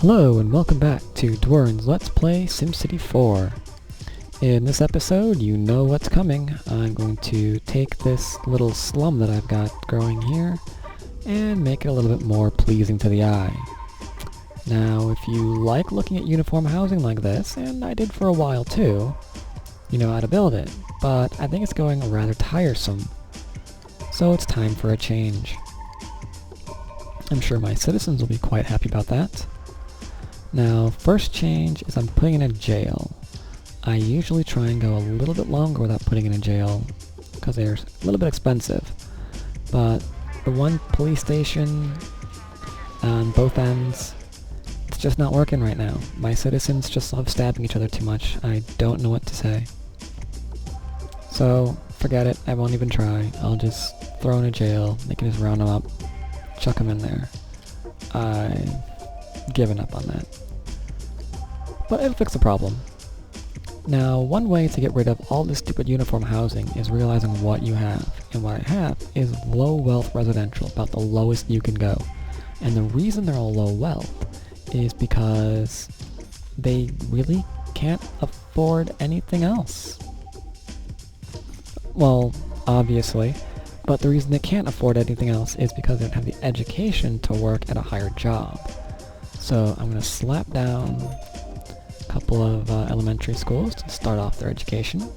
Hello and welcome back to Dwyrin's Let's Play SimCity 4. In this episode, you know what's coming. I'm going to take this little slum that I've got growing here and make it a little bit more pleasing to the eye. Now, if you like looking at uniform housing like this, and I did for a while too, you know how to build it, but I think it's going rather tiresome. So it's time for a change. I'm sure my citizens will be quite happy about that. Now, first change is I'm putting in a jail. I usually try and go a little bit longer without putting in a jail, because they're a little bit expensive. But the one police station on both ends, it's just not working right now. My citizens just love stabbing each other too much. I don't know what to say. So, forget it. I won't even try. I'll just throw in a jail. They can just round them up, chuck them in there. I've given up on that. But it'll fix the problem. Now, one way to get rid of all this stupid uniform housing is realizing what you have. And what I have is low wealth residential, about the lowest you can go. And the reason they're all low wealth is because they really can't afford anything else. Well, obviously, but the reason they can't afford anything else is because they don't have the education to work at a higher job. So I'm going to slap down a couple of elementary schools to start off their education.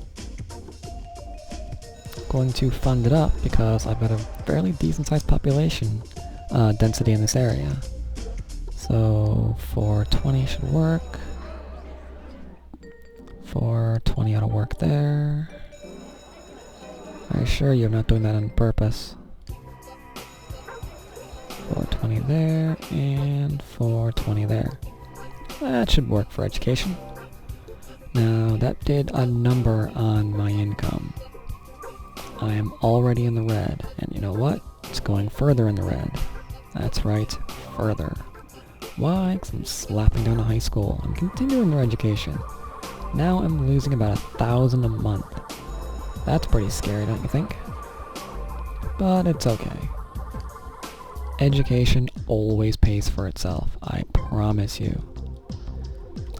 Going to fund it up because I've got a fairly decent sized population density in this area. So 420 should work. 420 ought to work there. I assure you I'm not doing that on purpose. 420 there, and 420 there. That should work for education. Now, that did a number on my income. I am already in the red, and you know what? It's going further in the red. That's right, further. Why? Because I'm slapping down a high school. I'm continuing their education. Now I'm losing about 1,000 a month. That's pretty scary, don't you think? But it's okay. Education always pays for itself, I promise you.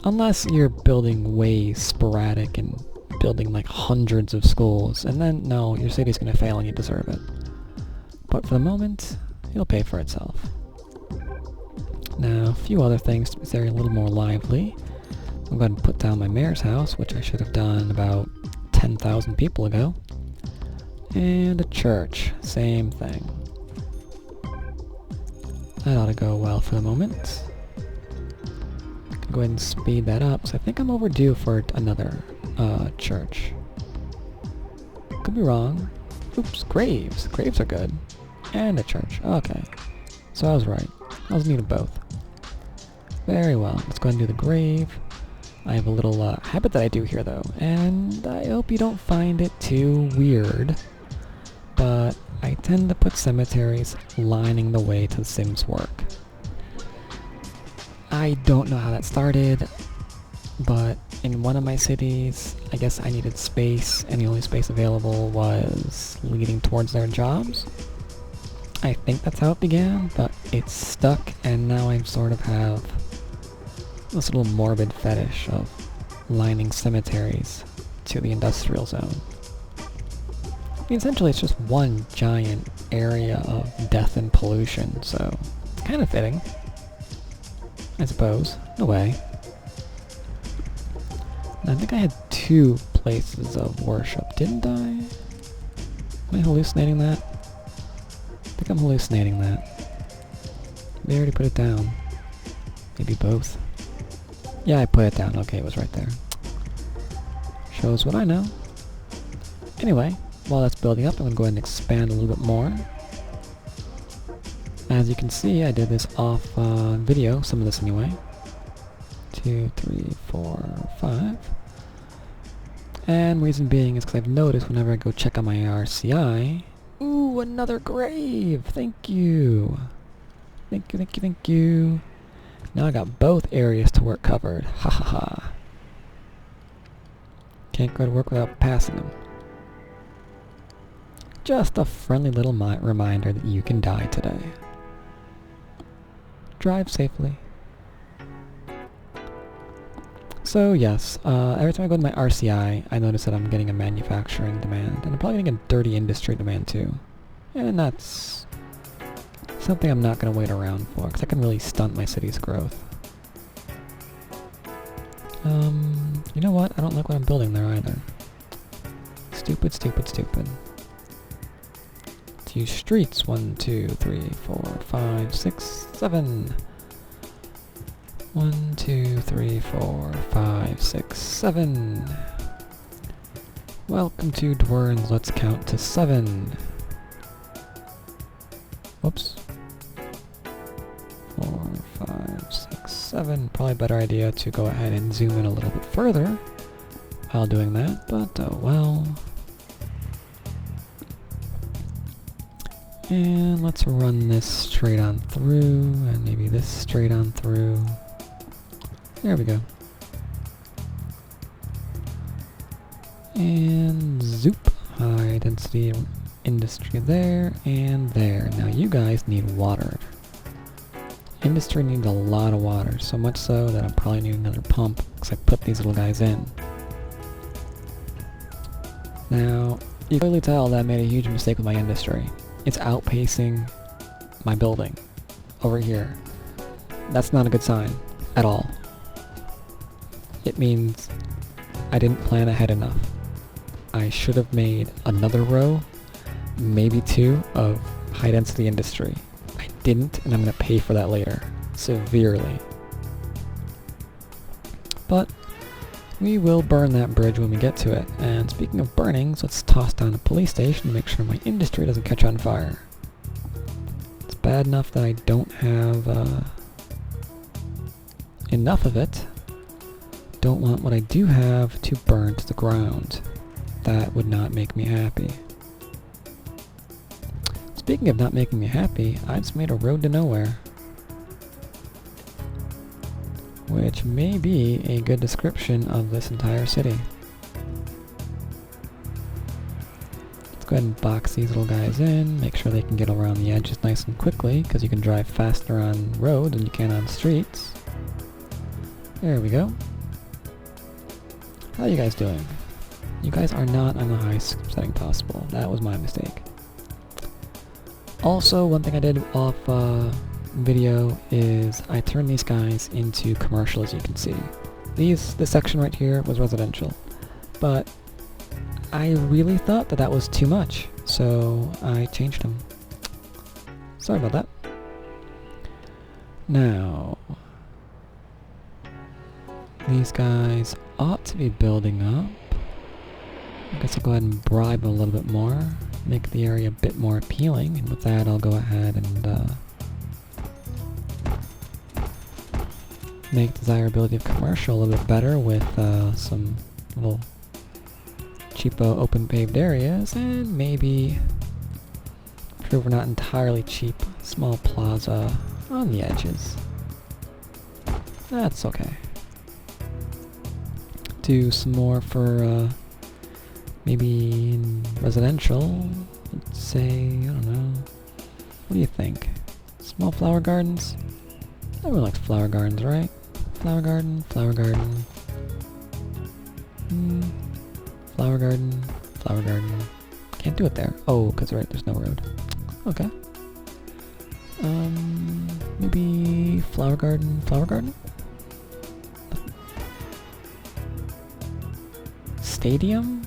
Unless you're building way sporadic and building like hundreds of schools, and then no, your city's gonna fail and you deserve it. But for the moment, it'll pay for itself. Now, a few other things to be a little more lively. I'm going to put down my mayor's house, which I should have done about 10,000 people ago. And a church, same thing. That ought to go well for the moment. Go ahead and speed that up, so I think I'm overdue for another church. Could be wrong. Oops, graves. Graves are good. And a church. Okay. So I was right. I was in need of both. Very well. Let's go ahead and do the grave. I have a little habit that I do here, though, and I hope you don't find it too weird, but I tend to put cemeteries lining the way to The Sims work. I don't know how that started, but in one of my cities, I guess I needed space, and the only space available was leading towards their jobs. I think that's how it began, but it's stuck, and now I sort of have this little morbid fetish of lining cemeteries to the industrial zone. I mean, essentially it's just one giant area of death and pollution, so it's kind of fitting, I suppose, in a way. And I think I had 2 places of worship, didn't I? Am I hallucinating that? I think I'm hallucinating that. They already put it down. Maybe both. Yeah, I put it down. Okay, it was right there. Shows what I know. Anyway, while that's building up, I'm going to go ahead and expand a little bit more. As you can see, I did this off video, some of this anyway. 2, 3, 4, 5. And reason being is because I've noticed whenever I go check on my RCI... Ooh, another grave! Thank you! Thank you, thank you, thank you. Now I got both areas to work covered. Ha ha ha. Can't go to work without passing them. Just a friendly little reminder that you can die today. Drive safely. So yes, every time I go to my RCI, I notice that I'm getting a manufacturing demand, and I'm probably getting a dirty industry demand too. And that's something I'm not going to wait around for, because that can really stunt my city's growth. You know what? I don't like what I'm building there either. Stupid, stupid, stupid. Let's use streets. 1, 2, 3, 4, 5, 6, 7. 1, 2, 3, 4, 5, 6, 7. Welcome to Dwyrin's Let's Count to 7. Whoops. 4, 5, 6, 7. Probably a better idea to go ahead and zoom in a little bit further while doing that, but well. And let's run this straight on through, and maybe this straight on through. There we go. And zoop. High density industry there and there. Now you guys need watered. Industry needs a lot of water, so much so that I'm probably needing another pump because I put these little guys in. Now, you can clearly tell that I made a huge mistake with my industry. It's outpacing my building over here. That's not a good sign at all. It means I didn't plan ahead enough. I should have made another row, maybe 2, of high density industry. I didn't, and I'm going to pay for that later, severely. But we will burn that bridge when we get to it. And speaking of burnings, let's toss down a police station to make sure my industry doesn't catch on fire. It's bad enough that I don't have enough of it. Don't want what I do have to burn to the ground. That would not make me happy. Speaking of not making me happy, I just made a road to nowhere. Which may be a good description of this entire city. Let's go ahead and box these little guys in, make sure they can get around the edges nice and quickly, because you can drive faster on roads than you can on streets. There we go. How are you guys doing? You guys are not on the highest setting possible. That was my mistake. Also, one thing I did off video is I turned these guys into commercial, as you can see. This section right here was residential, but I really thought that that was too much, so I changed them. Sorry about that. Now, these guys ought to be building up. I guess I'll go ahead and bribe them a little bit more, make the area a bit more appealing, and with that I'll go ahead and make desirability of commercial a little bit better with some little cheapo open paved areas, and maybe, prove we're not entirely cheap, small plaza on the edges. That's okay. Do some more for maybe residential. Let's say, I don't know. What do you think? Small flower gardens? Everyone likes flower gardens, right? Flower garden, flower garden. Flower garden, flower garden. Can't do it there. Oh, because right, there's no road. Okay. Maybe flower garden, flower garden? Stadium?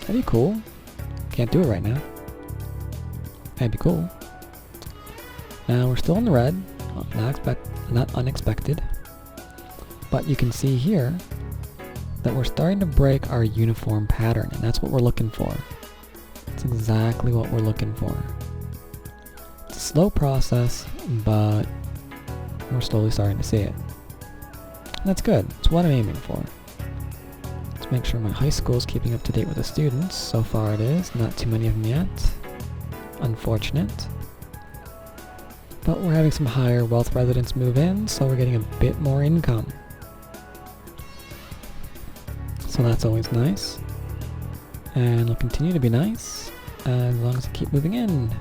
That'd be cool. Can't do it right now. That'd be cool. Now we're still in the red. Not unexpected. But you can see here that we're starting to break our uniform pattern, and that's what we're looking for. That's exactly what we're looking for. It's a slow process, but we're slowly starting to see it. And that's good. It's what I'm aiming for. Let's make sure my high school is keeping up to date with the students. So far it is. Not too many of them yet. Unfortunate. But we're having some higher wealth residents move in, so we're getting a bit more income. So that's always nice. And it'll continue to be nice as long as I keep moving in.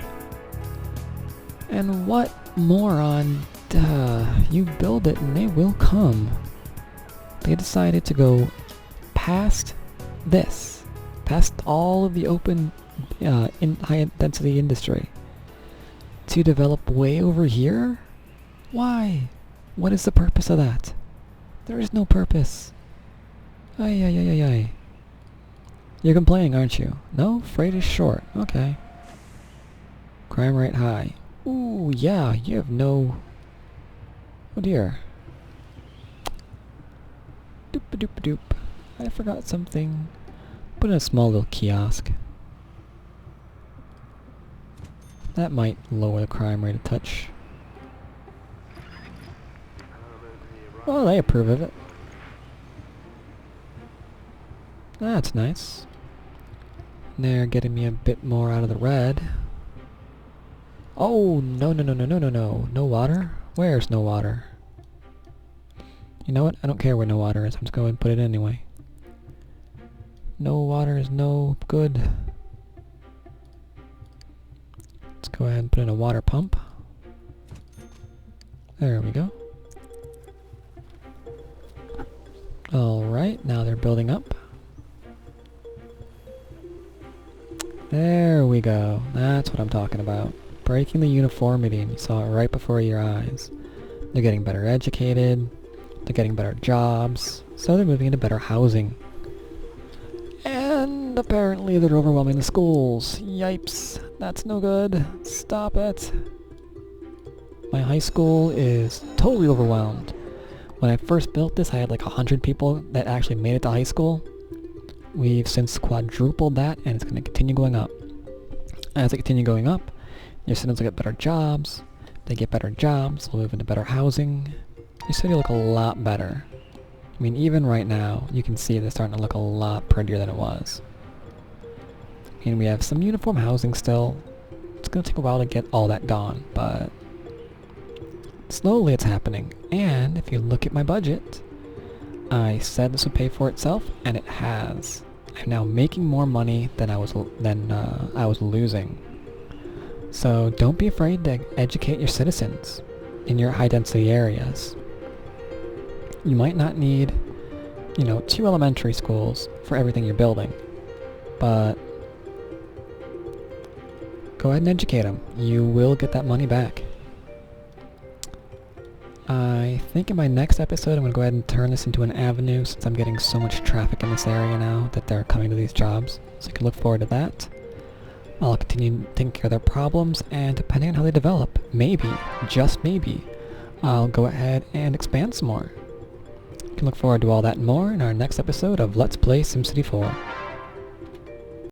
And what moron? Duh, you build it and they will come. they decided to go past this, past all of the open in high density industry, to develop way over here? Why? What is the purpose of that? There is no purpose. Ay ay ay ay ay. You're complaining, aren't you? No? Freight is short. Okay. Crime rate high. Ooh, yeah, you have no... Oh dear. Doop-a-doop-a-doop. I forgot something. Put in a small little kiosk. That might lower the crime rate a touch. Oh, they approve of it. That's nice. They're getting me a bit more out of the red. Oh, no, no, no, no, no, no, no. No water? Where's no water? You know what? I don't care where no water is. I'm just going to put it anyway. No water is no good. Let's go ahead and put in a water pump. There we go. Alright, now they're building up. There we go. That's what I'm talking about. Breaking the uniformity, and you saw it right before your eyes. They're getting better educated. They're getting better jobs. So they're moving into better housing. And apparently they're overwhelming the schools. Yipes. That's no good. Stop it. My high school is totally overwhelmed. When I first built this, I had like 100 people that actually made it to high school. We've since quadrupled that, and it's going to continue going up. As it continues going up, your students will get better jobs. They get better jobs, they'll move into better housing. Your city will look a lot better. I mean, even right now, you can see they're starting to look a lot prettier than it was. I mean, we have some uniform housing still. It's going to take a while to get all that gone, but slowly it's happening. And if you look at my budget, I said this would pay for itself, and it has. I'm now making more money than I was losing. So don't be afraid to educate your citizens in your high-density areas. You might not need, 2 elementary schools for everything you're building, but go ahead and educate them. You will get that money back. I think in my next episode I'm going to go ahead and turn this into an avenue, since I'm getting so much traffic in this area now that they're coming to these jobs. So you can look forward to that. I'll continue taking care of their problems, and depending on how they develop, maybe, just maybe, I'll go ahead and expand some more. You can look forward to all that and more in our next episode of Let's Play SimCity 4.